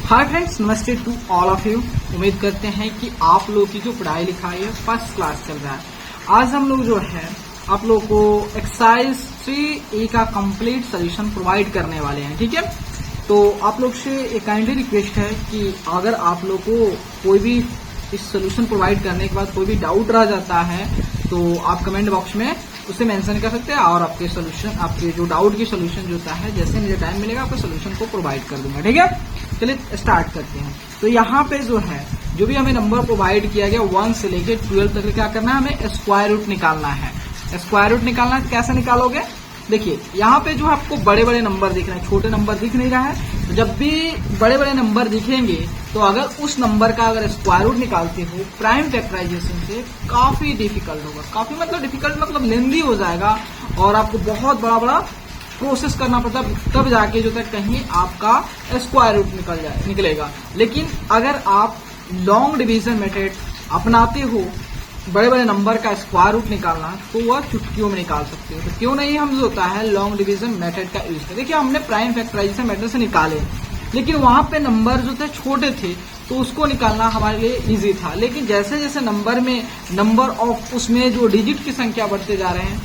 Hi friends, नमस्ते to all of you. उम्मीद करते हैं कि आप लोग की जो पढ़ाई लिखाई है फर्स्ट क्लास चल रहा है। आज हम लोग जो है आप लोग को एक्सरसाइज 3A का कंप्लीट सोल्यूशन प्रोवाइड करने वाले हैं। ठीक है, तो आप लोग से एक काइंडली रिक्वेस्ट है कि अगर आप लोग को कोई भी इस सोल्यूशन प्रोवाइड करने के बाद कोई भी डाउट रह जाता है तो आप कमेंट बॉक्स में उसे मेंशन कर सकते हैं और आपके सोल्यूशन, आपके जो डाउट की सोल्यूशन जो होता है, जैसे मुझे टाइम मिलेगा आपके सोल्यूशन को प्रोवाइड कर दूंगा। ठीक है, चलिए स्टार्ट करते हैं। तो यहाँ पे जो है जो भी हमें नंबर प्रोवाइड किया गया 1 से लेके 12 तक क्या करना है, हमें स्क्वायर रूट निकालना है। स्क्वायर रूट निकालना है, कैसे निकालोगे? देखिए यहाँ पे जो आपको बड़े बड़े नंबर दिख रहे हैं, छोटे नंबर दिख नहीं रहा है। तो जब भी बड़े बड़े नंबर दिखेंगे तो अगर उस नंबर का अगर स्क्वायर रूट निकालते हो प्राइम फैक्टराइजेशन से, काफी डिफिकल्ट होगा। काफी मतलब डिफिकल्ट मतलब लेंदी हो जाएगा और आपको बहुत बड़ा बड़ा प्रोसेस करना पड़ता है, तब जाके जो तक कहीं आपका स्क्वायर रूट निकलेगा। लेकिन अगर आप लॉन्ग डिवीजन मेथड अपनाते हो बड़े बड़े नंबर का स्क्वायर रूट निकालना, तो वह चुटकियों में निकाल सकते हो। तो क्यों नहीं हम जो होता है लॉन्ग डिवीजन मेथड का यूज करें। देखिए हमने प्राइम फैक्टराइजेशन मेथड से निकाले, लेकिन वहां पे नंबर जो थे छोटे थे तो उसको निकालना हमारे लिए इजी था। लेकिन जैसे जैसे नंबर ऑफ उसमें जो डिजिट की संख्या बढ़ते जा रहे हैं,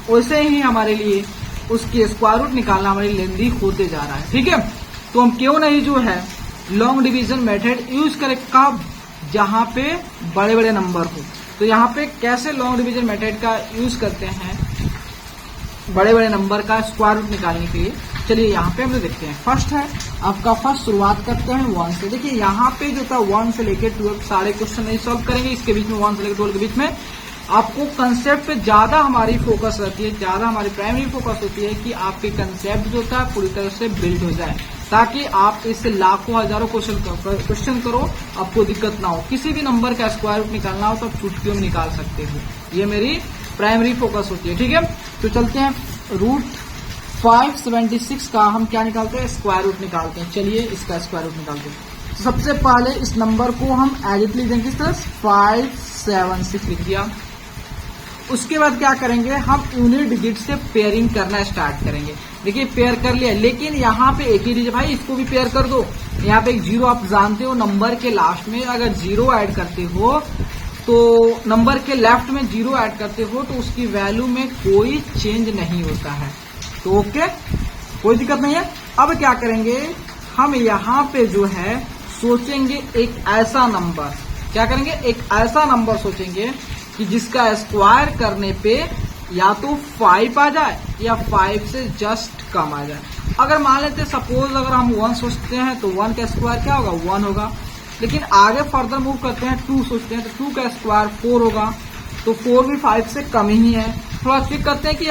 वैसे ही हमारे लिए उसकी स्क्वायर रूट निकालना हमारी लेंदी होते जा रहा है। ठीक है, तो हम क्यों नहीं जो है लॉन्ग डिवीजन मेथड यूज करें, कब? जहां पे बड़े बड़े नंबर हो। तो यहाँ पे कैसे लॉन्ग डिवीजन मेथड का यूज करते हैं बड़े बड़े नंबर का स्क्वायर रूट निकालने के लिए, चलिए यहाँ पे हम लोग देखते हैं। फर्स्ट है आपका, फर्स्ट शुरुआत करते हैं 1 से। देखिए यहाँ पे जो था 1 से लेकर 12 सारे क्वेश्चन नहीं सॉल्व करेंगे, इसके बीच में 1 से लेकर 12 के बीच में आपको कंसेप्ट पे ज्यादा हमारी फोकस रहती है, ज्यादा हमारी प्राइमरी फोकस होती है कि आपके कंसेप्ट जो था पूरी तरह से बिल्ड हो जाए, ताकि आप इससे लाखों हजारों क्वेश्चन करो, आपको दिक्कत ना हो। किसी भी नंबर का स्क्वायर रूट निकालना हो तो आप चुटकियों में निकाल सकते हो, ये मेरी प्राइमरी फोकस होती है। ठीक है, तो चलते हैं रूट 576 का हम क्या निकालते हैं, स्क्वायर रूट निकालते हैं। चलिए इसका स्क्वायर रूट निकालते हैं। तो सबसे पहले इस नंबर को हम एज इट लिख देंगे, किस तरह 576 लिख दिया। उसके बाद क्या करेंगे, हम यूनिट डिजिट से पेयरिंग करना स्टार्ट करेंगे। देखिए पेयर कर लिया, लेकिन यहाँ पे एक ही डिजिट, भाई इसको भी पेयर कर दो। यहाँ पे एक जीरो, आप जानते हो नंबर के लास्ट में अगर जीरो ऐड करते हो तो नंबर के लेफ्ट में जीरो ऐड करते हो तो उसकी वैल्यू में कोई चेंज नहीं होता है। तो ओके, कोई दिक्कत नहीं है। अब क्या करेंगे, हम यहाँ पे जो है सोचेंगे एक ऐसा नंबर, क्या करेंगे, एक ऐसा नंबर सोचेंगे कि जिसका स्क्वायर करने पे या तो 5 आ जाए या 5 से जस्ट कम आ जाए। अगर मान लेते सपोज अगर हम 1 सोचते हैं तो 1 का स्क्वायर क्या होगा, 1 होगा। लेकिन आगे फर्दर मूव करते हैं, 2 सोचते हैं तो 2 का स्क्वायर 4 होगा, तो 4 भी 5 से कम ही है। थोड़ा चेक करते हैं कि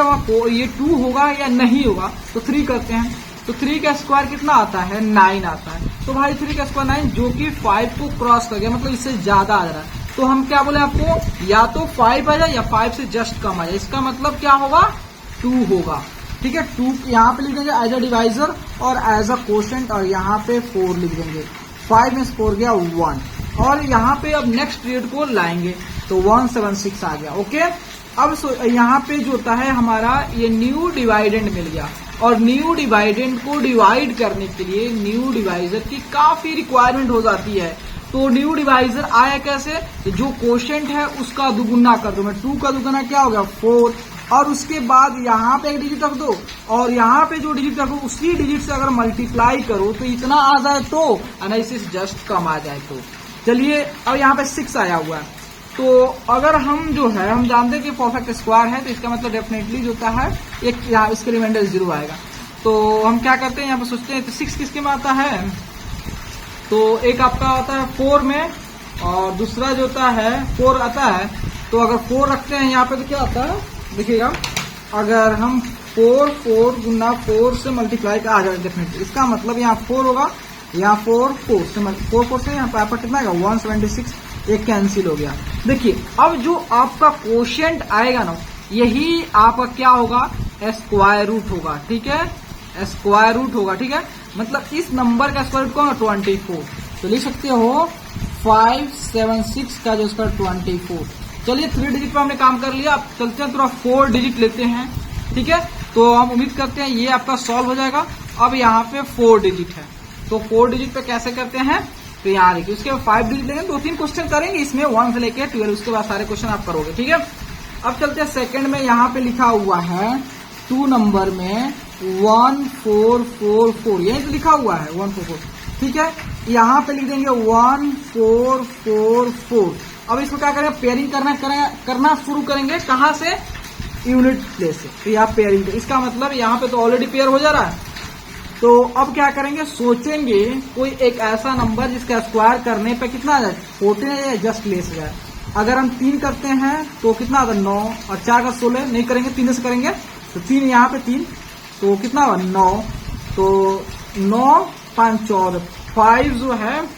ये 2 होगा या नहीं होगा, तो 3 करते हैं तो 3 का स्क्वायर कितना आता है, 9 आता है। तो भाई 3 का स्क्वायर 9, जो कि 5 को क्रॉस कर गया, मतलब इससे ज्यादा आ रहा है। तो हम क्या बोले आपको, या तो 5 आ जाए या 5 से जस्ट कम आ जाए। इसका मतलब क्या होगा, 2 होगा। ठीक है, 2 यहाँ पे लिख देंगे एज अ डिवाइजर और एज अ कोशेंट, और यहाँ पे 4 लिख देंगे। 5 में 4 गया 1, और यहाँ पे अब नेक्स्ट पीरियड को लाएंगे तो 176 आ गया। ओके, अब यहाँ पे जो होता है हमारा ये न्यू डिवाइडेंड मिल गया, और न्यू डिवाइडेंड को डिवाइड करने के लिए न्यू डिवाइजर की काफी रिक्वायरमेंट हो जाती है। तो न्यू डिवाइजर आया कैसे, जो कोशेंट है उसका दुगुना कर दो। मैं 2 का दुगुना क्या हो गया 4, और उसके बाद यहाँ पे एक डिजिट रख दो, और यहाँ पे जो डिजिट रखो उसी डिजिट से अगर मल्टीप्लाई करो तो इतना आ जाए, तो एनालिसिस जस्ट कम आ जाए। तो चलिए अब यहाँ पे 6 आया हुआ है, तो अगर हम जो है हम जानते हैं कि परफेक्ट स्क्वायर है, तो इसका मतलब डेफिनेटली जो होता है एक यहाँ इसके रिमाइंडर 0 आएगा। तो हम क्या करते हैं, यहाँ पे सोचते हैं तो 6 किसके में आता है, तो एक आपका आता है 4 में, और दूसरा जो होता है 4 आता है। तो अगर 4 रखते हैं यहाँ पे तो क्या आता है, देखिएगा अगर हम 4 गुना 4 से मल्टीप्लाई का आ जाएगा डेफिनेटली, इसका मतलब यहाँ 4 होगा, यहाँ 4 से यहाँ पे कितना आएगा 176, एक कैंसिल हो गया। देखिए अब जो आपका कोशेंट आएगा ना, यही आपका क्या होगा, स्क्वायर रूट होगा। ठीक है, स्क्वायर रूट होगा। ठीक है, मतलब इस नंबर का स्क्वायर रूट कौन है, 24। तो लिख सकते हो 576 का जो स्क्वायर 24। चलिए 3 डिजिट पर हमने काम कर लिया, अब चलते हैं थोड़ा 4 डिजिट लेते हैं। ठीक है, तो हम उम्मीद करते हैं ये आपका सॉल्व हो जाएगा। अब यहाँ पे 4 डिजिट है, तो 4 डिजिट पे कैसे करते हैं, तो यहाँ देखिए उसके बाद 5 डिजिट लेंगे, 2-3 क्वेश्चन करेंगे इसमें 1 से लेके 12, उसके बाद सारे क्वेश्चन आप करोगे, ठीक है। अब चलते हैं सेकंड में, यहाँ पे लिखा हुआ है 2 नंबर में 1444, यही तो लिखा हुआ है 144, ठीक है। यहाँ पे लिख देंगे 1444। अब इसको क्या करेंगे, पेयरिंग करना शुरू करेंगे, कहाँ से, यूनिट प्लेस से। तो यहाँ पेयरिंग, इसका मतलब यहाँ पे तो ऑलरेडी पेयर हो जा रहा है। तो अब क्या करेंगे, सोचेंगे कोई एक ऐसा नंबर जिसका स्क्वायर करने पे कितना आ जाए, 14 या जस्ट लेस हो जाए। अगर हम 3 करते हैं तो कितना आता है 9, और 4 का 16, नहीं करेंगे 3 से करेंगे, तो 3 यहाँ पे 3, तो कितना होगा 9, तो 9 5 14, 5 जो है,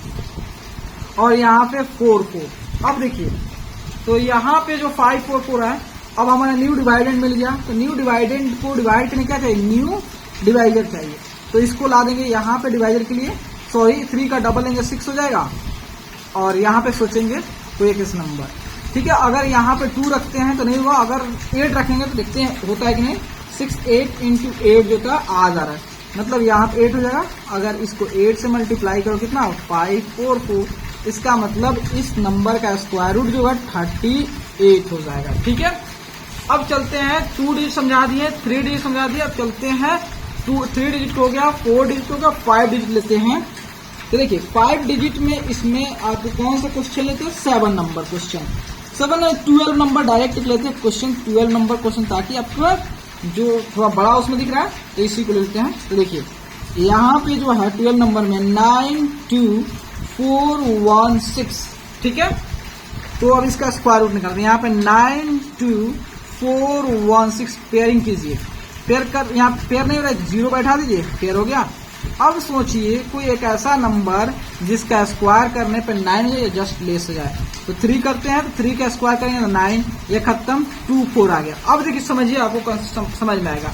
और यहाँ पे 4 4। अब देखिए, तो यहाँ पे जो 5 4 4 है, अब हमारा न्यू डिवाइडेंड मिल गया। तो न्यू डिवाइडेंड को डिवाइड करने क्या चाहिए, न्यू डिवाइजर चाहिए। तो इसको ला देंगे यहाँ पे डिवाइजर के लिए, सॉरी 3 का डबल लेंगे 6 हो जाएगा, और यहाँ पे सोचेंगे कोई एक इस नंबर, ठीक है। अगर यहाँ पे 2 रखते हैं तो नहीं होगा, अगर 8 रखेंगे तो देखते हैं होता है कि नहीं। 6 8 इंटू 8 जो था आ जा रहा है, मतलब यहाँ पे 8 हो जाएगा। अगर इसको 8 से मल्टीप्लाई करो कितना, 5 4 4, इसका मतलब इस नंबर का स्क्वायर रूट जो है 38 हो जाएगा, ठीक है। अब चलते हैं, 2 डिजिट समझा दिए, 3 डिजिट समझा दिए, अब चलते हैं 3 डिजिट हो गया, 4 डिजिट हो गया, 5 डिजिट लेते हैं। तो देखिए 5 डिजिट में इसमें आप कौन सा क्वेश्चन लेते हैं, 7 नंबर क्वेश्चन, 12 नंबर डायरेक्ट लेते हैं क्वेश्चन, 12 नंबर क्वेश्चन, ताकि आपको जो थोड़ा बड़ा उसमें दिख रहा है तो इसी को लेते हैं। तो देखिए यहाँ पे जो है 12 नंबर में 92416, ठीक है। तो अब इसका स्क्वायर रूट निकालते हैं। यहाँ पे 92416 पेयरिंग कीजिए, पेयर कर, यहाँ पेयर नहीं हो रहा है, 0 बैठा दीजिए, पेयर हो गया। अब सोचिए कोई एक ऐसा नंबर जिसका स्क्वायर करने पे 9 हो जाए, जस्ट लेस हो जाए। तो 3 करते हैं, तो 3 का स्क्वायर करेंगे तो 9, ये खत्म, 2 4 आ गया। अब देखिए समझिए, आपको समझ में आएगा।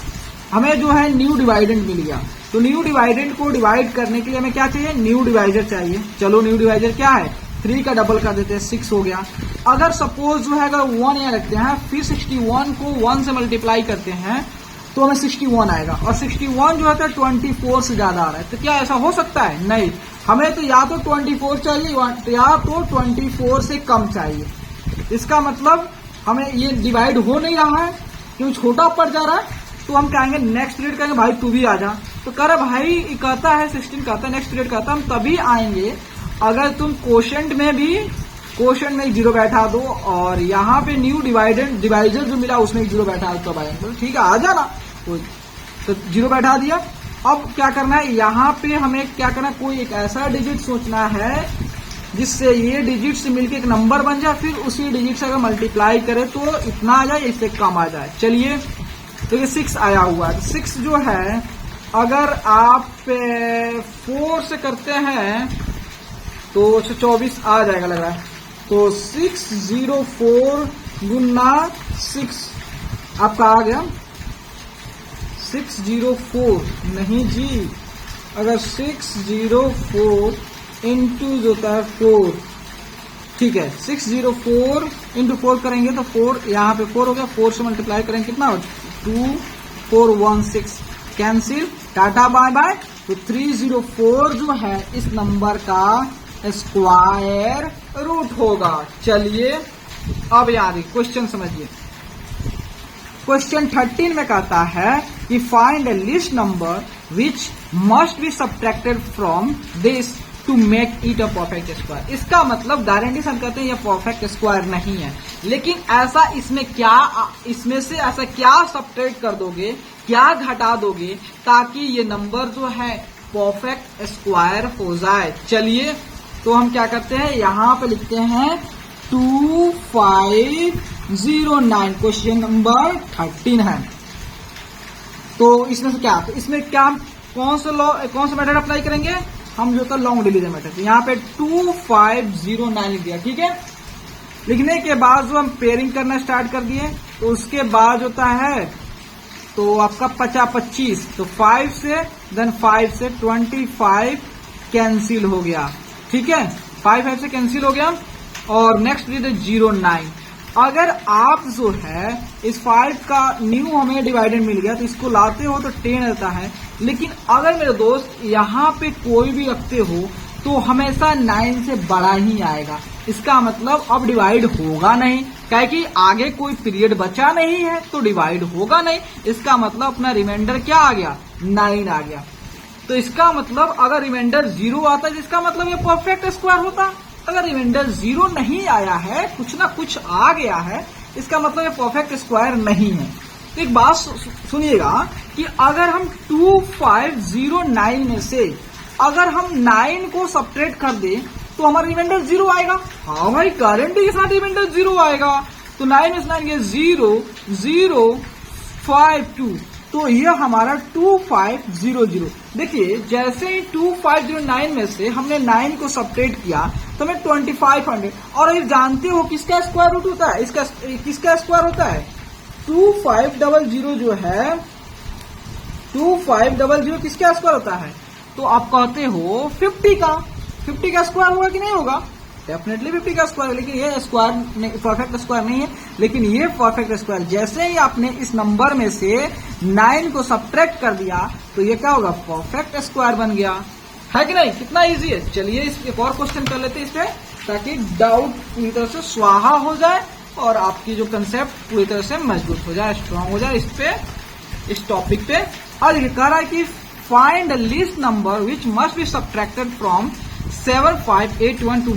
हमें जो है न्यू डिवाइडेंड मिल गया, तो न्यू डिवाइडेंड को डिवाइड करने के लिए हमें क्या चाहिए, न्यू डिवाइजर चाहिए। चलो न्यू डिवाइजर क्या है, 3 का डबल कर देते हैं, 6 हो गया। अगर सपोज जो है अगर 1 यहाँ रखते हैं, फिर 61 को 1 से मल्टीप्लाई करते हैं तो हमें 61 आएगा, और 61 जो है 24 से ज्यादा आ रहा है। तो क्या ऐसा हो सकता है, नहीं, हमें तो या तो 24 चाहिए या तो 24 से कम चाहिए। इसका मतलब हमें ये डिवाइड हो नहीं रहा है, क्यों, छोटा पड़ जा रहा है। तो हम कहेंगे नेक्स्ट पीरियड, कहेंगे भाई तू भी आ जा। तो कह रहा भाई कहता है 16 कहता है नेक्स्ट पीरियड कहता, हम तभी आएंगे अगर तुम क्वोशंट में 0 बैठा दो, और यहाँ पे न्यू डिवाइजर जो मिला उसमें 0 बैठा दो, तब आएंगे। तो ठीक है, आ जाना, तो 0 बैठा दिया। अब क्या करना है, यहाँ पे हमें क्या करना है, कोई एक ऐसा डिजिट सोचना है जिससे ये डिजिट से मिलके एक नंबर बन जाए, फिर उसी डिजिट से अगर मल्टीप्लाई करे तो इतना आ जाए, इससे कम आ जाए। चलिए, तो ये 6 आया हुआ है। 6 जो है अगर आप 4 से करते हैं तो 24 आ जाएगा लग रहा है। तो 604 गुना 6 आपका आ गया 604, नहीं जी, अगर 604 इंटू जो होता है 4, ठीक है, 604 इंटू 4 करेंगे तो 4 यहाँ पे 4 हो गया, 4 से मल्टीप्लाई करेंगे कितना हो, 2416, कैंसिल, टाटा बाय बाय। तो 304 जो है इस नंबर का स्क्वायर रूट होगा। चलिए अब यहाँ देखिए क्वेश्चन समझिए। क्वेश्चन 13 में कहता है कि find a least number which must be subtracted from this to make it a perfect square. इसका मतलब गारंटी से हम कहते हैं यह परफेक्ट स्क्वायर नहीं है, लेकिन ऐसा इसमें से ऐसा क्या सब्ट्रैक्ट कर दोगे, क्या घटा दोगे ताकि ये नंबर जो है परफेक्ट स्क्वायर हो जाए। चलिए तो हम क्या करते हैं, यहाँ पे लिखते हैं 2509, क्वेश्चन नंबर 13 है। तो इसमें से क्या, तो इसमें क्या कौन सा मेथड अप्लाई करेंगे, हम जो था लॉन्ग डिवीजन मेथड। यहाँ पे 2509 लिख दिया, ठीक है। लिखने के बाद जो हम पेयरिंग करना स्टार्ट कर दिए, तो उसके बाद होता है तो आपका 25, तो 5 से देन 5 से 25 कैंसिल हो गया, ठीक है, 5 से कैंसिल हो गया। और नेक्स्ट डिजिट 09, अगर आप जो है इस 5 का न्यू हमें डिवाइडेंड मिल गया तो इसको लाते हो तो 10 रहता है, लेकिन अगर मेरे दोस्त यहाँ पे कोई भी रखते हो तो हमेशा 9 से बड़ा ही आएगा। इसका मतलब अब डिवाइड होगा नहीं, क्या कि आगे कोई पीरियड बचा नहीं है तो डिवाइड होगा नहीं। इसका मतलब अपना रिमाइंडर क्या आ गया, 9 आ गया। तो इसका मतलब अगर रिमाइंडर 0 आता है इसका मतलब ये परफेक्ट स्क्वायर होता। अगर रिमाइंडर 0 नहीं आया है, कुछ ना कुछ आ गया है, इसका मतलब ये परफेक्ट स्क्वायर नहीं है। तो एक बात सुनिएगा कि अगर हम 2509 में से अगर हम 9 को सब्ट्रैक्ट कर दें तो हमारा रिमाइंडर 0 आएगा। हाँ भाई, गारंटी के साथ रिमाइंडर 0 आएगा। तो 9 में से 9 गया 0 0 5 2, तो ये हमारा 2500। देखिए जैसे ही 2509 में से हमने 9 को सब्ट्रैक्ट किया तो हमें 2500, और ये जानते हो किसका स्क्वायर रूट होता है, इसका किसका स्क्वायर होता है, 2500 जो है 2500 किसका स्क्वायर होता है, तो आप कहते हो 50 का स्क्वायर होगा कि नहीं होगा, डेफिनेटली 50 का स्क्वायर। लेकिन ये स्क्वायर परफेक्ट स्क्वायर नहीं है, लेकिन ये परफेक्ट स्क्वायर। जैसे ही आपने इस नंबर में से 9 को सब्ट्रैक्ट कर दिया तो ये क्या होगा, परफेक्ट स्क्वायर बन गया, है कि नहीं। कितना इजी है। चलिए एक और क्वेश्चन कर लेते हैं इस पे, ताकि डाउट पूरी तरह से स्वाहा हो जाए और आपकी जो कंसेप्ट पूरी तरह से मजबूत हो जाए, स्ट्रांग हो जाए इस टॉपिक पे। और ये कह रहा है कि find the least number which must be subtracted from 7581 to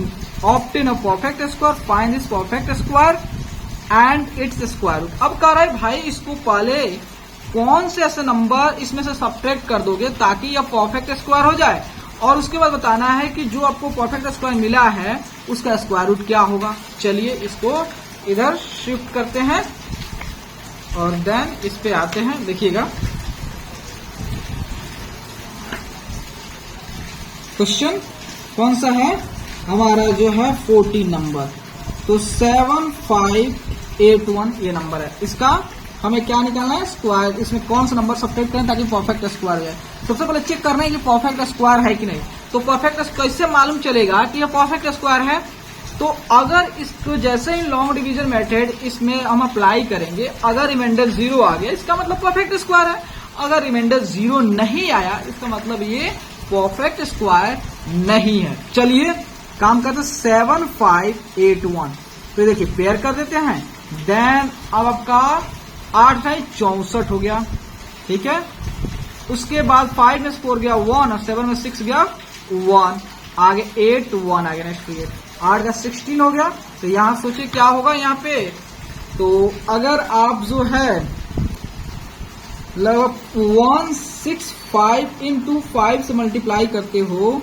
obtain a perfect square, find this perfect square and its square root. अब कह रहा है भाई इसको पहले कौन से ऐसे नंबर इसमें से सब्ट्रैक्ट कर दोगे ताकि यह परफेक्ट स्क्वायर हो जाए, और उसके बाद बताना है कि जो आपको परफेक्ट स्क्वायर मिला है उसका स्क्वायर रूट क्या होगा। चलिए इसको इधर शिफ्ट करते हैं और देन इस पे आते हैं। देखिएगा क्वेश्चन कौन सा है हमारा, जो है 14 नंबर। तो 7581 ये नंबर है, इसका हमें क्या निकालना है, स्क्वायर। इसमें कौन सा नंबर सब्ट्रैक्ट करें ताकि परफेक्ट स्क्वायर हो जाए। सबसे पहले चेक करना है कि परफेक्ट स्क्वायर है कि नहीं। तो परफेक्ट कैसे मालूम चलेगा कि यह परफेक्ट स्क्वायर है, तो अगर इसको जैसे ही लॉन्ग डिवीजन मेथड इसमें हम अप्लाई करेंगे, अगर रिमाइंडर 0 आ गया इसका मतलब परफेक्ट स्क्वायर है। अगर रिमाइंडर 0 नहीं आया इसका मतलब ये परफेक्ट स्क्वायर नहीं है। चलिए काम करते 7581, तो देखिए पेयर कर देते हैं। देन अब आपका 8 है 64 हो गया, ठीक है। उसके बाद 5 में 4 गया 1 और 7 में 6 गया 1, आगे 8 1 आ गया, नेक्स्ट 8 का 16 हो गया। तो यहां सोचिए क्या होगा यहाँ पे। तो अगर आप जो है लगभग 165 इंटू 5 से मल्टीप्लाई करते हो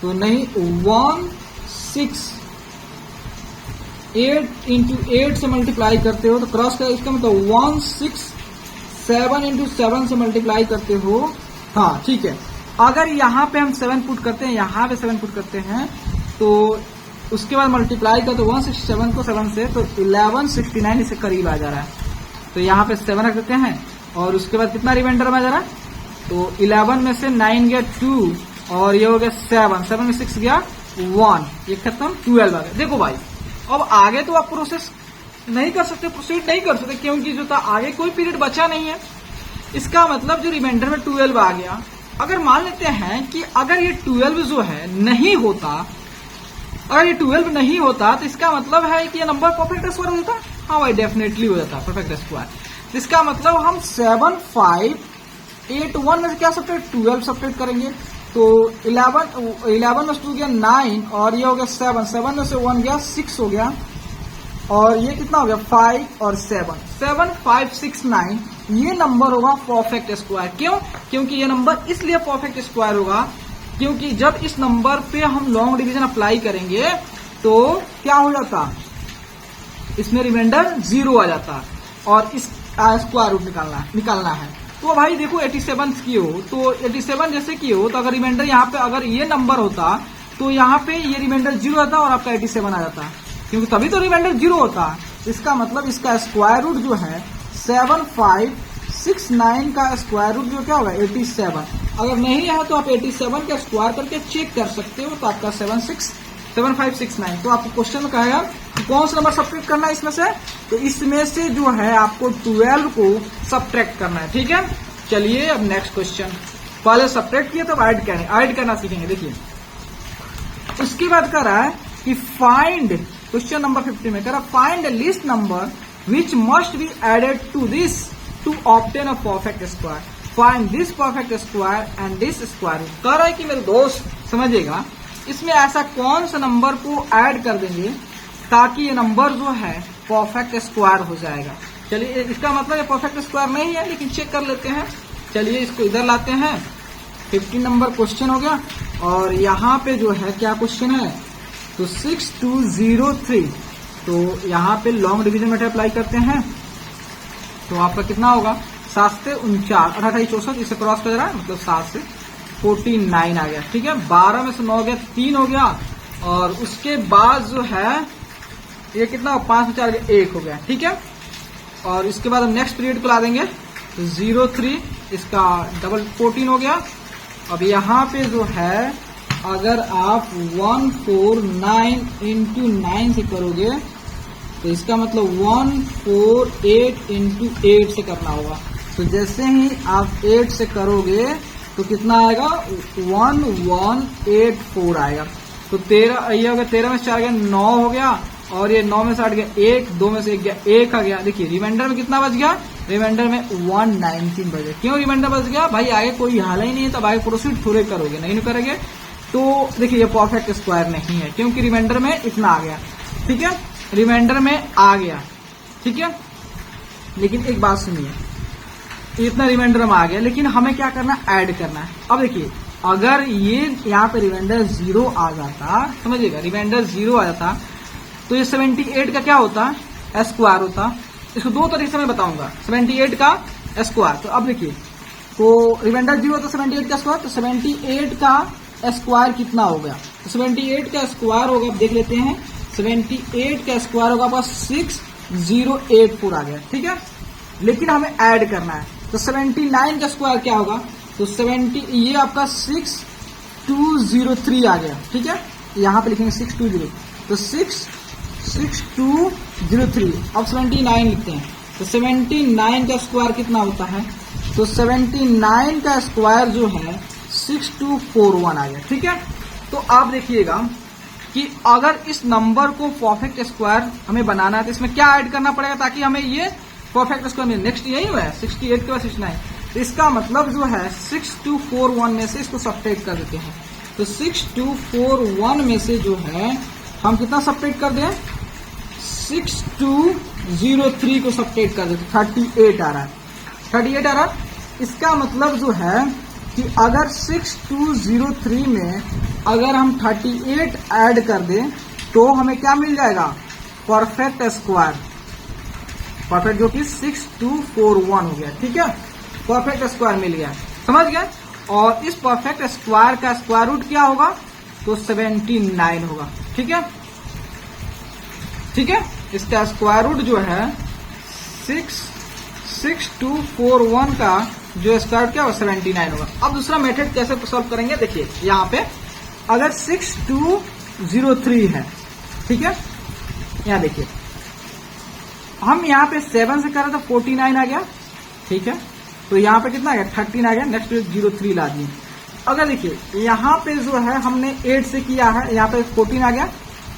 तो नहीं, 168 इंटू 8 से मल्टीप्लाई करते हो तो क्रॉस का इसका मतलब 167 इंटू 7 से मल्टीप्लाई करते हो। हाँ ठीक है, अगर यहाँ पे हम 7 पुट करते हैं, यहाँ पे 7 पुट करते हैं, तो उसके बाद मल्टीप्लाई करते 167 को 7 से, तो 1169 इससे करीब आ जा रहा है। तो यहाँ पे 7 रख देते हैं और उसके बाद कितना रिमाइंडर में आ जा रहा है, तो 11 में से 9 गया 2 और ये हो गया 7 में 6 गया 1, ये खत्म 12 आ गया। देखो भाई अब आगे तो आप प्रोसेस नहीं कर सकते, प्रोसीड नहीं कर सकते, क्योंकि जो था आगे कोई पीरियड बचा नहीं है। इसका मतलब जो रिमाइंडर में 12 आ गया। अगर मान लेते हैं कि अगर ये 12 जो है नहीं होता, अगर ये 12 नहीं होता तो इसका मतलब है कि ये नंबर परफेक्ट स्क्वायर हो जाता। हाँ भाई डेफिनेटली हो जाता परफेक्ट स्क्वायर। इसका मतलब हम 7581 में से क्या सब्ट्रैक्ट 12 सब्ट्रैक्ट करेंगे, तो 11 में 2 गया 9 और ये हो गया 7 में से 1 गया 6 हो गया, और ये कितना हो गया 5 और 7569 ये नंबर होगा परफेक्ट स्क्वायर। क्यों? क्योंकि ये नंबर इसलिए परफेक्ट स्क्वायर होगा क्योंकि जब इस नंबर पे हम लॉन्ग डिवीजन अप्लाई करेंगे तो क्या हो जाता, इसमें रिमाइंडर 0 आ जाता और इस स्क्वायर रूट निकालना है। तो भाई देखो 87 की हो तो 87 जैसे की हो तो अगर रिमाइंडर यहाँ पे अगर ये नंबर होता तो यहाँ पे ये रिमाइंडर 0 आता और आपका 87 आ जाता, क्योंकि तभी तो रिमाइंडर 0 होता। इसका मतलब इसका स्क्वायर रूट जो है 7569 का स्क्वायर रूट जो क्या होगा 87। अगर नहीं है तो आप 87 का स्क्वायर करके चेक कर सकते हो, तो आपका 7569। तो आपको क्वेश्चन में कहेगा कौन सा नंबर सब्ट्रैक्ट करना है इसमें से? तो इसमें से जो है आपको 12 को सब्ट्रैक्ट करना है, ठीक है। चलिए अब नेक्स्ट क्वेश्चन, पहले सब्ट्रैक्ट किया तब ऐड करना सीखेंगे। देखिए उसके बाद कर रहा है कि फाइंड, क्वेश्चन नंबर 50 में कर रहा find the least number which must be added to this to obtain a perfect square, find this perfect square and this square root. कह रहा है कि मेरे दोस्त समझिएगा, इसमें ऐसा कौन सा नंबर को ऐड कर देंगे ताकि ये नंबर जो है परफेक्ट स्क्वायर हो जाएगा। चलिए इसका मतलब ये परफेक्ट स्क्वायर नहीं है, लेकिन चेक कर लेते हैं। चलिए इसको इधर लाते हैं, 15 नंबर क्वेश्चन हो गया। और यहाँ पे जो है क्या क्वेश्चन है, तो 6203, तो यहाँ पे लॉन्ग डिवीजन मेथड अप्लाई करते हैं तो आपका कितना होगा 7 से 49, 28 64, इसे क्रॉस कर रहा है मतलब 7 से 49 आ गया, ठीक है। 12 में से 9 गया, 3 हो गया। और उसके बाद जो है ये कितना 5 में 4 गया, 1 हो गया, ठीक है। और इसके बाद हम नेक्स्ट पीरियड को ला देंगे, तो 03 इसका डबल 14 हो गया। अब यहाँ पे जो है अगर आप 149 इंटू 9 से करोगे तो इसका मतलब 148 इंटू 8 से करना होगा। तो जैसे ही आप 8 से करोगे तो कितना आएगा 1184 आएगा। तो 13 ये हो गया, 13 में से 4 गया 9 हो गया। और ये 9 में से 8 गया 1, 2 में से 1 गया 1 आ गया। देखिए रिमाइंडर में कितना बच गया, रिमाइंडर में 119 बच गया। क्यों रिमाइंडर बच गया भाई, आगे कोई हाल ही नहीं है, तब आगे प्रोसीड थोड़े करोगे, नहीं करेंगे तो देखिए ये परफेक्ट स्क्वायर नहीं है, क्योंकि रिमाइंडर में इतना आ गया, ठीक है, रिमाइंडर में आ गया, ठीक है। लेकिन एक बात सुनिए, इतना रिमाइंडर में आ गया, लेकिन हमें क्या करना है, ऐड करना है। अब देखिए अगर ये यहाँ पे रिमाइंडर 0 आ जाता, समझिएगा रिमाइंडर 0 आ जाता तो ये 78 का क्या होता, स्क्वायर होता। इसको दो तरीके से मैं बताऊंगा, 78 का स्क्वायर। तो अब देखिए तो रिमाइंडर 0 तो 78 का स्क्वायर, तो 78 का स्क्वायर कितना हो गया, तो 78 का स्क्वायर होगा, देख लेते हैं। 78 का स्क्वायर होगा आपका 6084 आ गया, ठीक है। लेकिन हमें ऐड करना है, तो 79 का स्क्वायर क्या होगा, तो 70 ये आपका 6203 आ गया, ठीक है। यहाँ पे लिखेंगे 620, तो 6203। अब 79 लिखते हैं, तो 79 का स्क्वायर कितना होता है, तो 79 का स्क्वायर जो है 6241 आ गया, ठीक है। तो आप देखिएगा कि अगर इस नंबर को परफेक्ट स्क्वायर हमें बनाना है तो इसमें क्या ऐड करना पड़ेगा ताकि हमें ये परफेक्ट स्क्वायर मिले। नेक्स्ट यही हुआ है 68 के बाद 69, तो इसका मतलब जो है 6241 में से इसको सब्ट्रैक्ट कर देते हैं। तो 6241 में से जो है हम कितना सब्ट्रैक्ट कर दें, 6203 को सब्ट्रैक्ट कर देते, 38 आ रहा है, 38 आ रहा है। इसका मतलब जो है कि अगर 6203 में अगर हम 38 ऐड कर दें तो हमें क्या मिल जाएगा, परफेक्ट स्क्वायर, परफेक्ट जो कि 6241 हो गया, ठीक है। परफेक्ट स्क्वायर मिल गया, समझ गया। और इस परफेक्ट स्क्वायर का स्क्वायर रूट क्या होगा, तो 79 होगा, ठीक है, ठीक है। इसका स्क्वायर रूट जो है 6241 का जो स्क्वायर क्या होगा 79 होगा। अब दूसरा मेथड कैसे सॉल्व करेंगे, देखिए यहाँ पे अगर 6203 है, ठीक है, यहाँ देखिए हम यहाँ पे 7 से कर रहे तो 49 आ गया, ठीक है। तो यहाँ पे कितना आ गया 13 आ गया, नेक्स्ट 03 ला दिए। अगर देखिए यहाँ पे जो है हमने 8 से किया है, यहाँ पे 14 आ गया।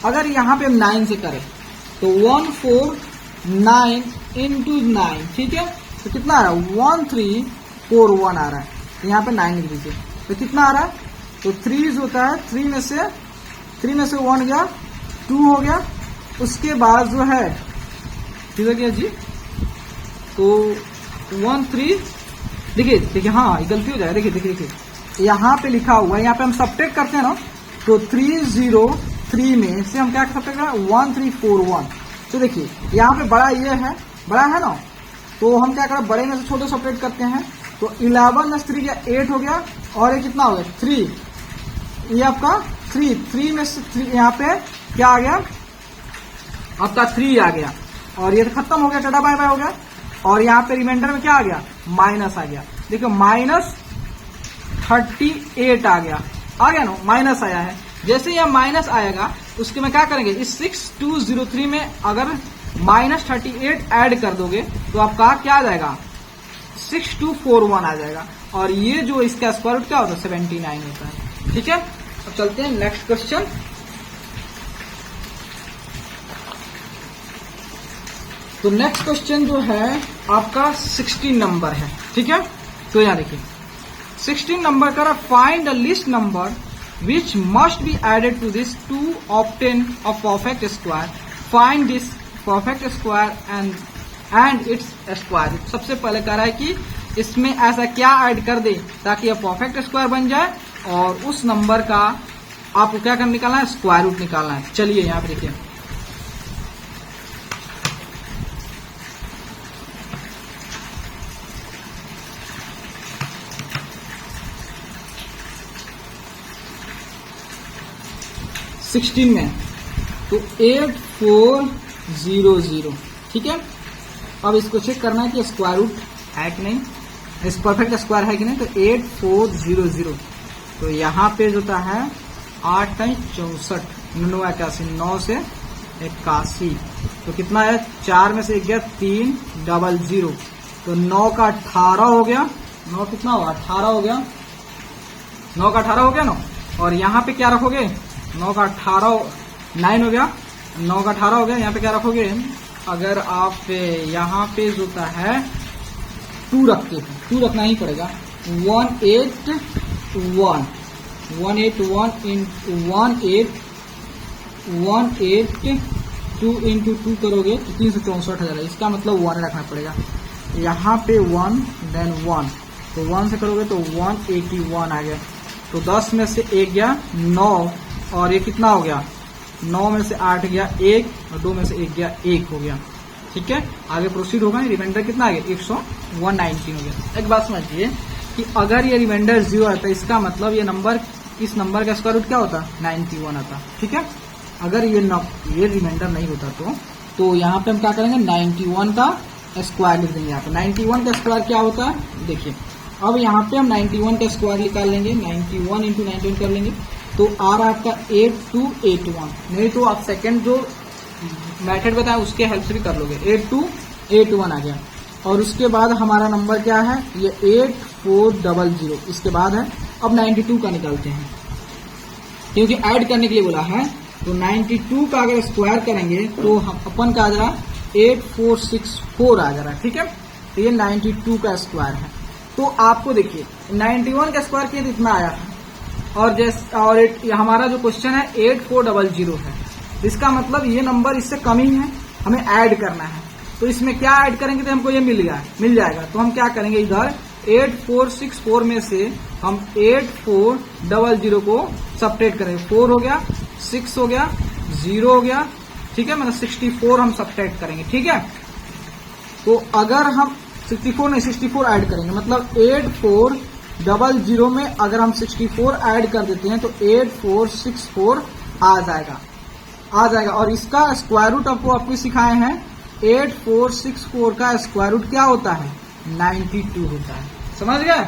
अगर यहाँ पे हम 9 से करें तो 149 इंटू 9, ठीक है, तो कितना आ रहा है 1341 आ रहा है। तो यहाँ पे 9 लिख दीजिए, तो कितना आ रहा है, तो 3 होता है, 3 में से 1 गया, 2 हो गया। उसके बाद जो है ठीक हो गया जी, तो 13 देखिए हाँ ये गलती हो जाएगा, देखिए यहाँ पे लिखा हुआ है, यहाँ पे हम सब्ट्रैक्ट करते हैं ना, तो 303 में से हम क्या सब्ट्रैक्ट करें 1341। तो देखिए यहाँ पे बड़ा ये है, बड़ा है ना, तो हम क्या करें बड़े में से छोटे सब्ट्रैक्ट करते हैं। तो 11 में 3 गया 8 हो गया, और ये कितना हो गया 3, ये आपका 3 में से 3 यहाँ पे क्या आ गया आपका 3 आ गया, और ये तो खत्म हो गया, टाटा बाय बाय हो गया। और यहाँ पे रिमाइंडर में क्या आ गया माइनस आ गया, देखो -38 आ गया ना, माइनस आया है। जैसे यह माइनस आएगा उसके में क्या करेंगे, इस 6203 में अगर -38 ऐड कर दोगे तो आपका क्या आ जाएगा, 6241 आ जाएगा। और ये जो इसका स्क्वायर रूट क्या होता है, 79 होता है। ठीक है, अब चलते हैं नेक्स्ट क्वेश्चन। तो नेक्स्ट क्वेश्चन जो है आपका 16 नंबर है। ठीक है, तो यहां देखिए 16 नंबर का find the least number which must be added to this to obtain a perfect square, find this perfect square and its square. सबसे पहले कह रहा है कि इसमें ऐसा क्या ऐड कर दे ताकि यह परफेक्ट स्क्वायर बन जाए, और उस नंबर का आपको क्या कर निकालना है, स्क्वायर रूट निकालना है। चलिए यहां पर देखिए, सिक्सटीन में तो 8400। ठीक है, अब इसको चेक करना है कि स्क्वायर रूट है कि नहीं, इस परफेक्ट स्क्वायर है कि नहीं। तो 8400, तो यहाँ पे जो होता है 8 × 64, 81, 9 से 81, तो कितना है, 4 में से 1 गया 300, तो 9 का 18 हो गया, 9 कितना हुआ, 18 हो गया, 9 का 18 हो गया ना। और यहाँ पे क्या रखोगे, 9 का 18 9 हो गया, 9 का 18 हो गया, यहाँ पे क्या रखोगे, अगर आप यहाँ पे जो होता है 2 रखते हो, 2 रखना ही पड़ेगा। 181 2 इंटू 2 करोगे तो 364 हजार, इसका मतलब 1 रखना पड़ेगा। यहाँ पे 1 देन 1, तो 1 से करोगे तो 181 आ गया। तो 10 में से 1 गया 9, और ये कितना हो गया, 9 में से 8 गया 1, और 2 में से 1 गया 1 हो गया। ठीक है, आगे प्रोसीड होगा। रिमाइंडर कितना आ गया, 119 हो गया। एक बात समझिए कि अगर ये रिमाइंडर 0 आता है, इसका मतलब ये नंबर, इस नंबर का स्क्वायर रूट क्या होता, 91 आता। ठीक है, अगर ये रिमाइंडर नहीं होता तो यहाँ पे हम क्या करेंगे, 91 का स्क्वायर लिख देंगे। यहाँ पे 91 का स्क्वायर क्या होता है, देखिए अब यहाँ पे हम 91 का स्क्वायर निकाल लेंगे, 91 इंटू 91 कर लेंगे, तो आ रहा है आपका 8281। नहीं तो आप सेकंड जो मेथड बताया उसके हेल्प से भी कर लोगे। 8281 आ गया, और उसके बाद हमारा नंबर क्या है, ये 8400, इसके बाद है। अब 92 का निकालते हैं, क्योंकि ऐड करने के लिए बोला है। तो 92 का अगर स्क्वायर करेंगे तो हम अपन का आ जा रहा 8464 आ जा रहा है। ठीक है, तो ये 92 का स्क्वायर है। तो आपको देखिए 91 का स्क्वायर किया तो इतना आया है, और हमारा जो क्वेश्चन है 8400 है, इसका मतलब ये नंबर इससे कम ही है, हमें ऐड करना है। तो इसमें क्या ऐड करेंगे तो हमको ये मिल जाएगा। तो हम क्या करेंगे, इधर 8464 में से हम 8400 को सब्ट्रैक्ट करेंगे। 4 हो गया, 6 हो गया, 0 हो गया। ठीक है, मतलब 64 हम सब्ट्रैक्ट करेंगे। ठीक है, तो अगर हम 64 ऐड करेंगे, मतलब 8400 में अगर हम 64 ऐड कर देते हैं तो 8464 आ जाएगा। और इसका स्क्वायर रूट आपको सिखाए हैं, 8464 का स्क्वायर रूट क्या होता है, 92 होता है। समझ गए।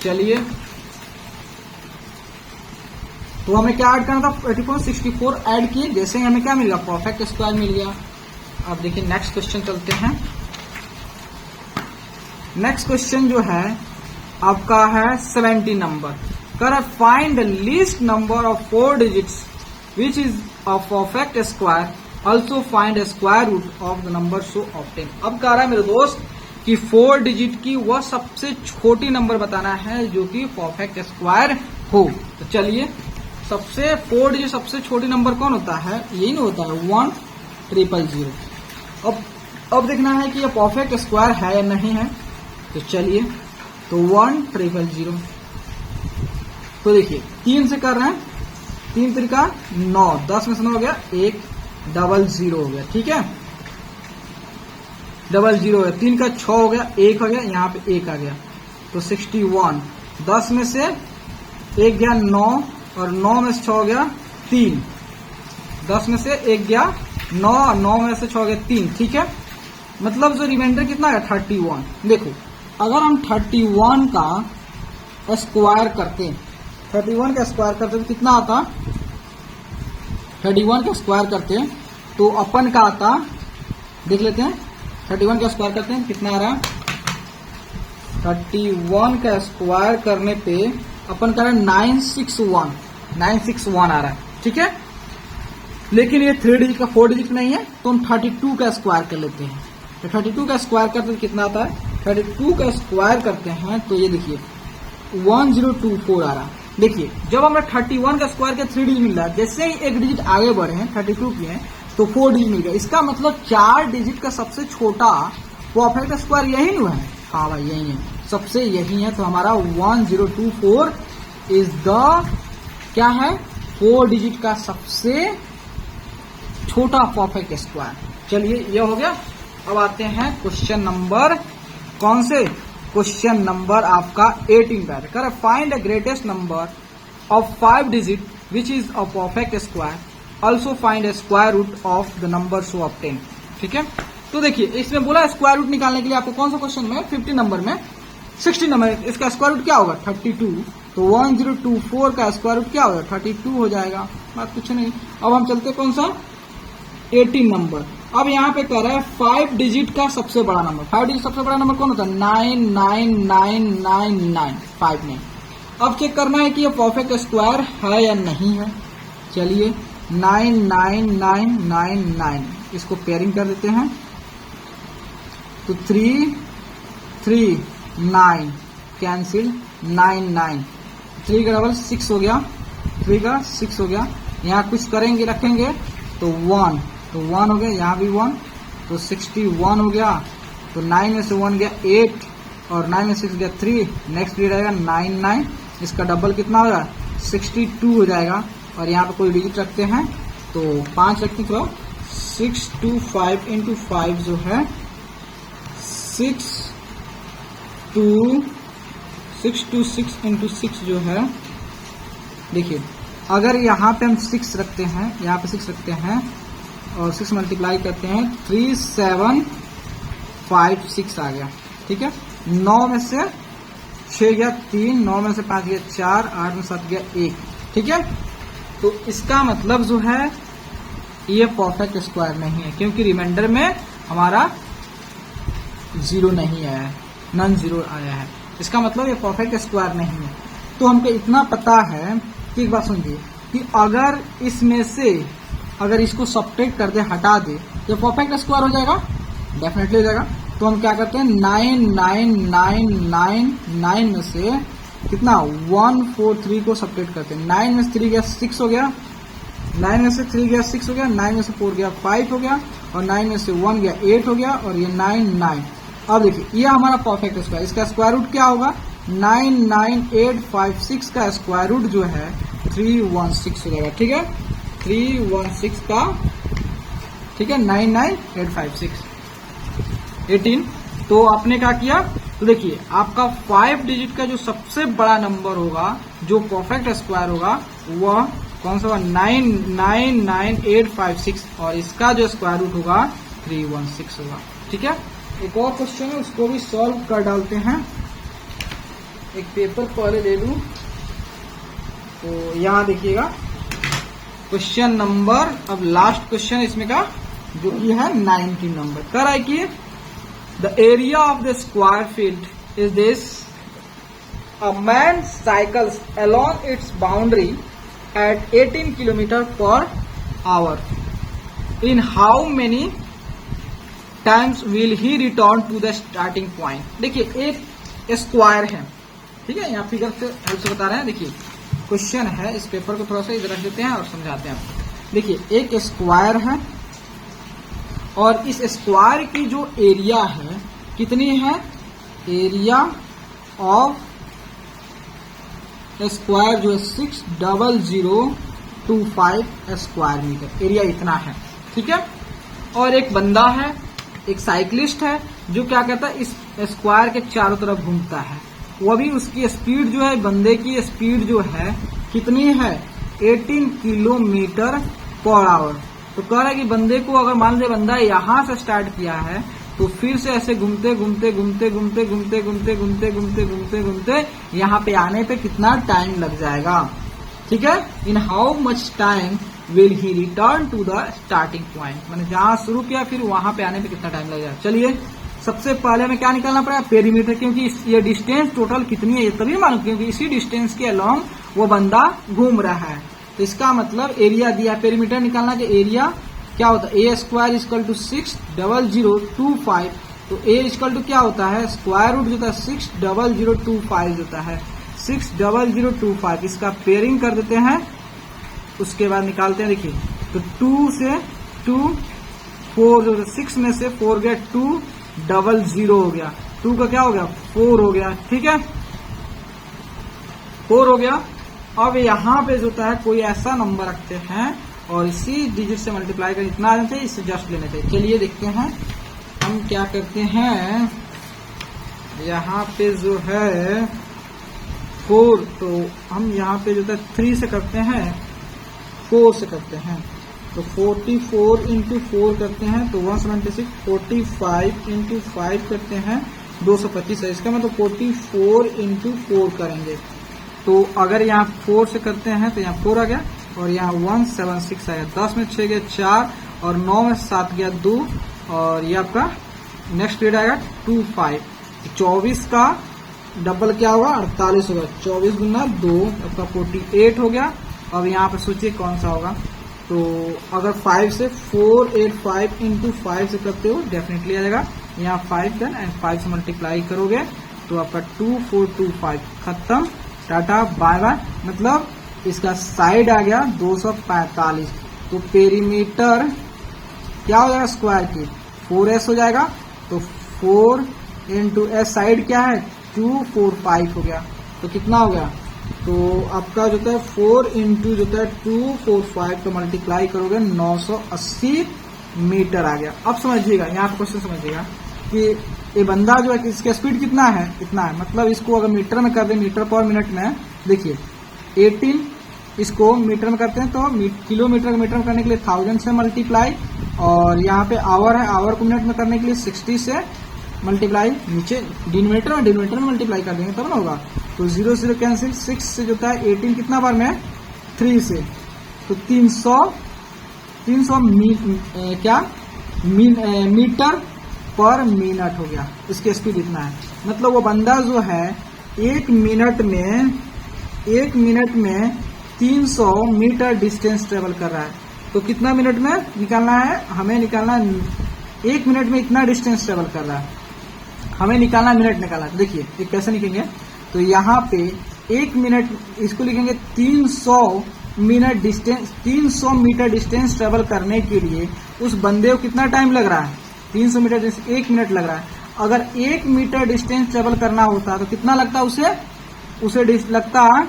चलिए, तो हमें क्या ऐड करना था, 8464 ऐड किए, जैसे ही हमें क्या मिल गया, परफेक्ट स्क्वायर मिल गया। अब देखिए नेक्स्ट क्वेश्चन चलते हैं। नेक्स्ट क्वेश्चन जो है आपका है 70 नंबर। कर find the least number of 4 digits which is a perfect square, also find the square root of the number so obtain. अब कह रहा है मेरे दोस्त कि 4 डिजिट की वह सबसे छोटी नंबर बताना है जो कि परफेक्ट स्क्वायर हो। तो चलिए, 4 डिजिट सबसे छोटी नंबर कौन होता है, यही नहीं होता है, 1000। अब देखना है कि यह परफेक्ट स्क्वायर है या नहीं है। तो चलिए, तो 1000। तो देखिए 3 से कर रहे हैं, 3 त्रिका 9, 10 में से 9 हो गया, 100 हो गया। ठीक है, 00 हो गया, 3 का 6 हो गया, 1 हो गया, यहाँ पे 1 आ गया, तो 61। 10 में से 1 गया 9, और 9 में से 6 हो गया 3। 10 में से 1 गया 9, 9 में से 6 हो गया 3। ठीक है, मतलब जो रिमाइंडर कितना है, 31। देखो अगर हम 31 का स्क्वायर करते, 31 का स्क्वायर करते तो कितना आता, 31 का स्क्वायर करते हैं तो अपन का आता, देख लेते हैं 31 का स्क्वायर करते हैं कितना आ रहा है। 31 का स्क्वायर करने पे अपन कर रहे हैं 961 आ रहा है, ठीक है। लेकिन ये 3 डिजिट का 4 डिजिट नहीं है, तो हम 32 का स्क्वायर कर लेते हैं। तो 32 का स्क्वायर करते हैं कितना आता है, 32 का स्क्वायर करते हैं तो ये देखिए 1024 आ रहा है। देखिए जब हमें 31 का स्क्वायर के 3 डिजिट मिल रहा है, जैसे ही एक डिजिट आगे बढ़े हैं 32 की है तो 4 डिजिट मिल गया। इसका मतलब 4 डिजिट का सबसे छोटा परफेक्ट स्क्वायर यही नहीं है। हाँ भाई यही है, सबसे यही है। तो हमारा 1024 इज द क्या है, 4 डिजिट का सबसे छोटा परफेक्ट स्क्वायर। चलिए ये हो गया। अब आते हैं क्वेश्चन नंबर, कौन से, क्वेश्चन नंबर आपका 18 पर कर find the greatest number of 5 digit which is a perfect square, also find the square root of the number so obtain. ठीक है, तो देखिए इसमें बोला स्क्वायर रूट निकालने के लिए आपको कौन सा क्वेश्चन में 50 नंबर में 60 नंबर, इसका स्क्वायर रूट क्या होगा 32, तो 1024 का स्क्वायर रूट क्या होगा 32 हो जाएगा, बात कुछ नहीं। अब हम चलते कौन सा 18 नंबर। अब यहाँ पे कह रहा है 5 डिजिट का सबसे बड़ा नंबर, 5 डिजिट सबसे बड़ा नंबर कौन होता है 99999, अब चेक करना है कि ये परफेक्ट स्क्वायर है या नहीं है। चलिए 99999 इसको पेयरिंग कर देते हैं तो 3 3 9 कैंसिल 9 3 का डबल 6 हो गया, 3 का 6 हो गया। यहाँ कुछ करेंगे रखेंगे तो 1, तो 1 हो गया, यहाँ भी 1 तो 61 हो गया। तो 9 में से 1 गया 8 और 9 में 6 गया 3, नेक्स्ट भी रहेगा 99, इसका डबल कितना हो रहा 62 हो जाएगा। और यहाँ पे कोई डिजिट रखते हैं तो 5 रखते तो 625 इंटू 5 जो है 626 इंटू 6 जो है, देखिए अगर यहाँ पे हम 6 रखते हैं, यहाँ पे 6 रखते हैं और 6 मल्टीप्लाई करते हैं 3756 आ गया। ठीक है, 9 में से 6 गया 3, 9 में से 5 गया 4, 8 में 7 गया 1। ठीक है, तो इसका मतलब जो है ये परफेक्ट स्क्वायर नहीं है, क्योंकि रिमाइंडर में हमारा 0 नहीं आया है, नॉन जीरो आया है। इसका मतलब ये परफेक्ट स्क्वायर नहीं है। तो हमको इतना पता है कि एक बात सुनिए कि अगर इसमें से अगर इसको सब्ट्रैक्ट कर दे, हटा दे, तो परफेक्ट स्क्वायर हो जाएगा, डेफिनेटली हो जाएगा। तो हम क्या करते हैं 99999 में से कितना 143 को सब्ट्रैक्ट करते हैं। 9 में से 3 गया 6 हो गया, 9 में से 3 गया 6 हो गया, 9 में से 4 गया 5 हो गया और 9 में से 1 गया 8 हो गया और ये 9। अब देखिए ये हमारा परफेक्ट स्क्वायर, इसका स्क्वायर रूट क्या होगा 99856 का स्क्वायर रूट जो है 316 हो जाएगा। ठीक है, 316 का, ठीक है 99856 18। तो आपने क्या किया, तो देखिए आपका 5 डिजिट का जो सबसे बड़ा नंबर होगा, जो परफेक्ट स्क्वायर होगा, वह कौन सा होगा 99856 और इसका जो स्क्वायर रूट होगा 316 होगा। ठीक है, एक और क्वेश्चन है उसको भी सॉल्व कर डालते हैं। एक पेपर पहले ले लूं, तो यहाँ देखिएगा क्वेश्चन नंबर, अब लास्ट क्वेश्चन इसमें का जो कि है 19 नंबर। कर है कि the area of the square field is this, a man cycles along its boundary at 18 kilometre per hour, in how many times will he return to the starting point. देखिए एक स्क्वायर है, ठीक है, यहाँ figure से help से बता रहे हैं। देखिए क्वेश्चन है, इस पेपर को थोड़ा सा इधर रख देते हैं और समझाते हैं आपको। देखिए एक स्क्वायर है और इस स्क्वायर की जो एरिया है कितनी है, एरिया ऑफ स्क्वायर जो है 60025 स्क्वायर मीटर, एरिया इतना है। ठीक है, और एक बंदा है, एक साइकिलिस्ट है जो क्या करता है इस स्क्वायर के चारों तरफ घूमता है। वो भी उसकी स्पीड जो है, बंदे की स्पीड जो है कितनी है 18 किलोमीटर पर आवर। तो कह रहा है कि बंदे को अगर मान लीजिए बंदा यहां से स्टार्ट किया है तो फिर से ऐसे घूमते घूमते घूमते घूमते घूमते घूमते घूमते घूमते घूमते घूमते यहाँ पे आने पे कितना टाइम लग जाएगा। ठीक है। In how much time will he return to the starting point, मैंने जहां शुरू किया फिर वहां पे आने पे कितना टाइम लगेगा। चलिए सबसे पहले हमें क्या निकालना पड़ेगा, पेरीमीटर, क्योंकि ये डिस्टेंस टोटल कितनी है ये तभी मालूम, क्योंकि इसी डिस्टेंस के अलोंग वो बंदा घूम रहा है। तो इसका मतलब एरिया दिया, पेरीमीटर निकालना, कि एरिया क्या होता है, ए स्क्वायर इक्वल टू 60025, तो ए इक्वल टू क्या होता है, स्क्वायर रूट जो होता है 60025 होता है 60025। इसका पेयरिंग कर देते हैं, उसके बाद निकालते हैं। देखिए तो 2 से 2 4 जो 6 में से 4 गया 200 हो गया, 2 का क्या हो गया 4 हो गया, ठीक है 4 हो गया। अब यहाँ पे जो होता है कोई ऐसा नंबर रखते हैं और इसी डिजिट से मल्टीप्लाई कर इतना आना चाहिए, इससे जस्ट लेना चाहिए। चलिए देखते हैं हम क्या करते हैं। यहाँ पे जो है 4, तो हम यहाँ पे जो है 3 से करते हैं, 4 से करते हैं, तो 44 इंटू 4 करते हैं तो 176, 45 इंटू 5 करते हैं 225 है, इसका मतलब 44 इंटू 4 करेंगे। तो अगर यहाँ 4 से करते हैं तो यहाँ 4 आ गया और यहाँ 176 आ गया, 10 में 6 गया 4 और 9 में 7 गया 2 और ये आपका नेक्स्ट पीरियड आएगा 25। 24 का डबल क्या होगा 48 होगा, 24 गुना 2 आपका 48 हो गया। अब यहाँ पे सोचिए कौन सा होगा, तो अगर 5 से 485 इंटू 5 से करते हो डेफिनेटली आ जाएगा, यहाँ 5 देन एंड 5 से मल्टीप्लाई करोगे तो आपका 2425 खत्म, टाटा बाय बाय। मतलब इसका साइड आ गया 245, तो पेरीमीटर क्या हो जाएगा स्क्वायर की 4s हो जाएगा, तो 4 इंटू एस साइड क्या है 245 हो गया, तो कितना हो गया, तो आपका जो है 4 इंटू जो है 245 तो मल्टीप्लाई करोगे 980 मीटर आ गया। अब समझिएगा, यहाँ पे क्वेश्चन समझिएगा कि ये बंदा जो है इसका स्पीड कितना है, इतना है, मतलब इसको अगर मीटर में कर दे, मीटर पर मिनट में, देखिए 18 इसको मीटर में करते हैं तो किलोमीटर को मीटर में करने के लिए 1000 से मल्टीप्लाई, और यहाँ पे आवर है, आवर को मिनट में करने के लिए 60 से मल्टीप्लाई, नीचे डिनोमिनेटर में मल्टीप्लाई कर देंगे तब ना होगा, तो 0 0 कैंसिल, 6 से जो है 18 कितना बार में 3 से, तो 300 मीटर पर मिनट हो गया, इसकी स्पीड इतना है। मतलब वो बंदा जो है एक मिनट में 300 मीटर डिस्टेंस ट्रेवल कर रहा है, तो कितना मिनट में निकालना है, हमें निकालना है 1 मिनट में इतना डिस्टेंस ट्रेवल कर रहा है, हमें निकालना मिनट निकालना है। देखिए ये कैसे लिखेंगे, तो यहाँ पे 1 मिनट इसको लिखेंगे 300 मीटर डिस्टेंस ट्रेवल करने के लिए उस बंदे को कितना टाइम लग रहा है, 300 मीटर 1 मिनट लग रहा है। अगर 1 मीटर डिस्टेंस ट्रेवल करना होता तो कितना लगता उसे लगता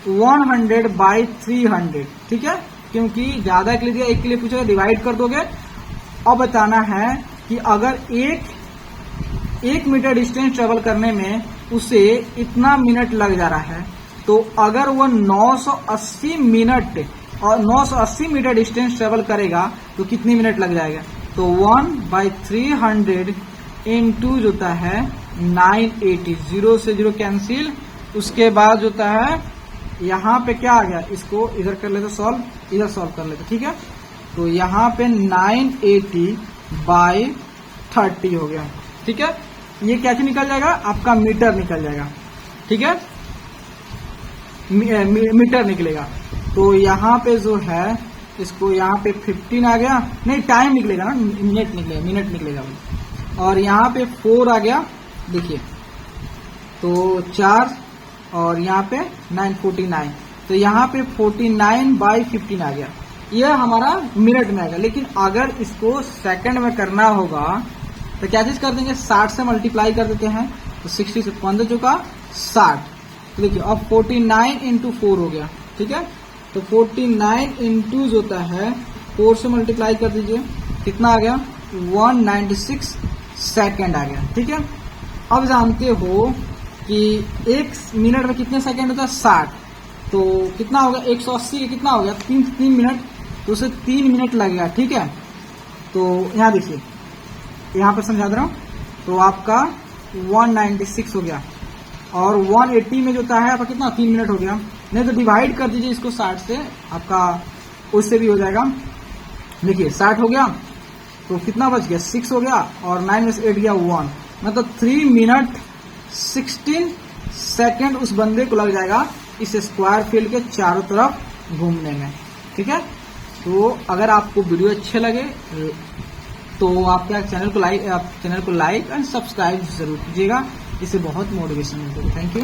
100/300, ठीक है, क्योंकि ज्यादा के लिए दिया, 1 के लिए पूछेगा डिवाइड कर दोगे। अब बताना है कि अगर 1 मीटर डिस्टेंस ट्रेवल करने में उसे इतना मिनट लग जा रहा है, तो अगर वो 980 मीटर डिस्टेंस ट्रेवल करेगा तो कितनी मिनट लग जाएगा, तो 1/300 इंटू जो होता है 980, 0 से 0 कैंसिल, उसके बाद जो होता है यहाँ पे क्या आ गया, इसको इधर कर लेते सॉल्व, इधर सॉल्व कर लेते, ठीक है, तो यहाँ पे 980/30 हो गया, ठीक है। ये कैसे निकल जाएगा, आपका मीटर निकल जाएगा, ठीक है, मीटर निकलेगा। तो यहाँ पे जो है इसको यहाँ पे 15 आ गया, नहीं टाइम निकलेगा ना, मिनट निकलेगा। और यहाँ पे 4 आ गया, देखिए तो 4 और यहाँ पे 949, तो यहाँ पे 49/15 आ गया, यह हमारा मिनट में आएगा। लेकिन अगर इसको सेकंड में करना होगा तो क्या चीज कर देंगे, 60 से मल्टीप्लाई कर देते हैं, तो 60 से 15 चुका 60, तो देखिए अब 49 इंटू 4 हो गया, ठीक है, तो 49 इंटू जो होता है 4 से मल्टीप्लाई कर दीजिए, कितना आ गया 196 सेकेंड आ गया, ठीक है। अब जानते हो कि 1 मिनट में कितने सेकेंड होता है 60, तो कितना हो गया 180 का कितना हो गया 3 मिनट, तो उसे 3 मिनट लगेगा, ठीक है। तो यहाँ देखिए, यहाँ पर समझा दे रहा हूँ, तो आपका 196 हो गया और 180 में जो होता है आपका कितना 3 मिनट हो गया, नहीं तो डिवाइड कर दीजिए इसको 60 से, आपका उससे भी हो जाएगा। देखिए 60 हो गया तो कितना बच गया, 6 हो गया, और 9 में से 8 गया 1, मतलब 3 मिनट 16 सेकेंड उस बंदे को लग जाएगा इस स्क्वायर फील्ड के चारों तरफ घूमने में। ठीक है, तो अगर आपको वीडियो अच्छे लगे तो आप क्या चैनल को लाइक एंड सब्सक्राइब जरूर कीजिएगा, इससे बहुत मोटिवेशन मिलता है। Thank you.